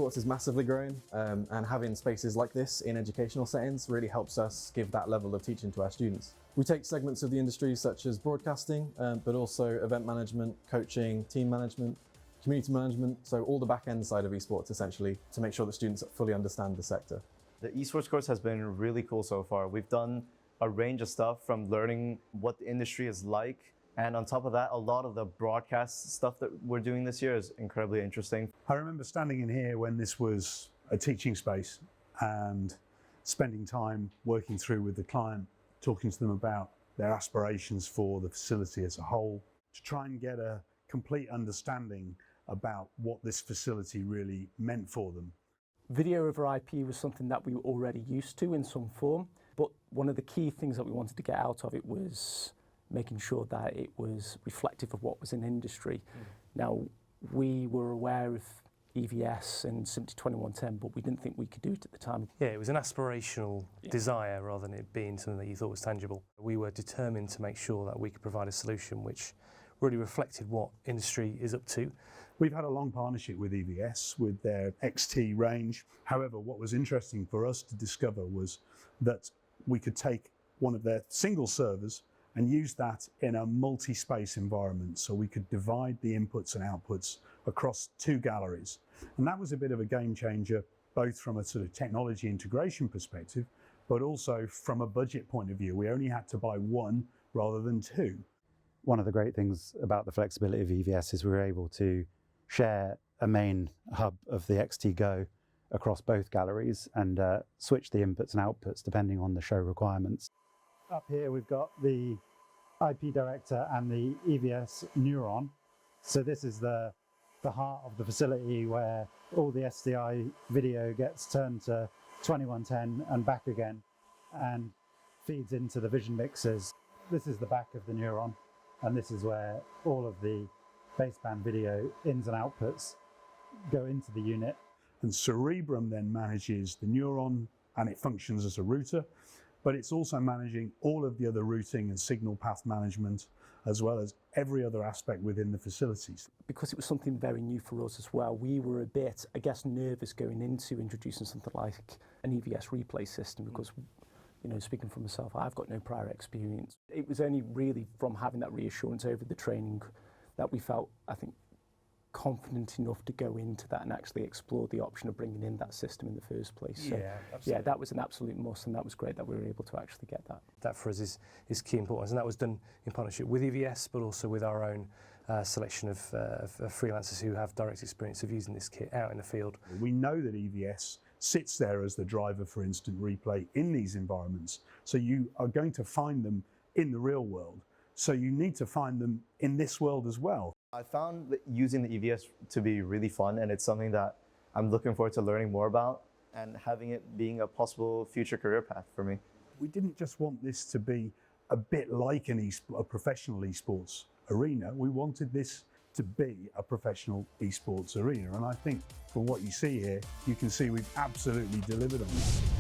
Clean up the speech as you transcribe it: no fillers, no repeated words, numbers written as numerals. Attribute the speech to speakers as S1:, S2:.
S1: esports is massively growing, and having spaces like this in educational settings really helps us give that level of teaching to our students. We take segments of the industry such as broadcasting, but also event management, coaching, team management, community management, so all the back-end side of esports essentially, to make sure that students fully understand the sector.
S2: The esports course has been really cool so far. We've done a range of stuff from learning what the industry is like, and on top of that, a lot of the broadcast stuff that we're doing this year is incredibly interesting.
S3: I remember standing in here when this was a teaching space and spending time working through with the client, talking to them about their aspirations for the facility as a whole, to try and get a complete understanding about what this facility really meant for them.
S4: Video over IP was something that we were already used to in some form, but one of the key things that we wanted to get out of it was making sure that it was reflective of what was in industry. Now, we were aware of EVS and SMPTE 2110, but we didn't think we could do it at the time.
S5: Yeah, it was an aspirational desire rather than it being something that you thought was tangible. We were determined to make sure that we could provide a solution which really reflected what industry is up to.
S3: We've had a long partnership with EVS with their XT range. However, what was interesting for us to discover was that we could take one of their single servers and use that in a multi-space environment, so we could divide the inputs and outputs across 2 galleries. And that was a bit of a game changer, both from a sort of technology integration perspective, but also from a budget point of view. We only had to buy 1 rather than 2.
S6: One of the great things about the flexibility of EVS is we were able to share a main hub of the XT Go across both galleries and switch the inputs and outputs depending on the show requirements. Up here we've got the IP director and the EVS Neuron. So this is the heart of the facility where all the SDI video gets turned to 2110 and back again and feeds into the vision mixers. This is the back of the Neuron, and this is where all of the baseband video ins and outputs go into the unit.
S3: And Cerebrum then manages the Neuron, and it functions as a router, but it's also managing all of the other routing and signal path management, as well as every other aspect within the facilities.
S4: Because it was something very new for us as well, we were a bit, I guess, nervous going into introducing something like an EVS replay system because, you know, speaking for myself, I've got no prior experience. It was only really from having that reassurance over the training that we felt, I think, confident enough to go into that and actually explore the option of bringing in that system in the first place. So, yeah, that was an absolute must, and that was great that we were able to actually get that.
S5: That for us is key importance, and that was done in partnership with EVS, but also with our own selection of freelancers who have direct experience of using this kit out in the field.
S3: We know that EVS sits there as the driver for instant replay in these environments, so you are going to find them in the real world. So you need to find them in this world as well.
S2: I found that using the EVS to be really fun, and it's something that I'm looking forward to learning more about and having it being a possible future career path for me.
S3: We didn't just want this to be a bit like a professional esports arena. We wanted this to be a professional esports arena, and I think from what you see here, you can see we've absolutely delivered on this.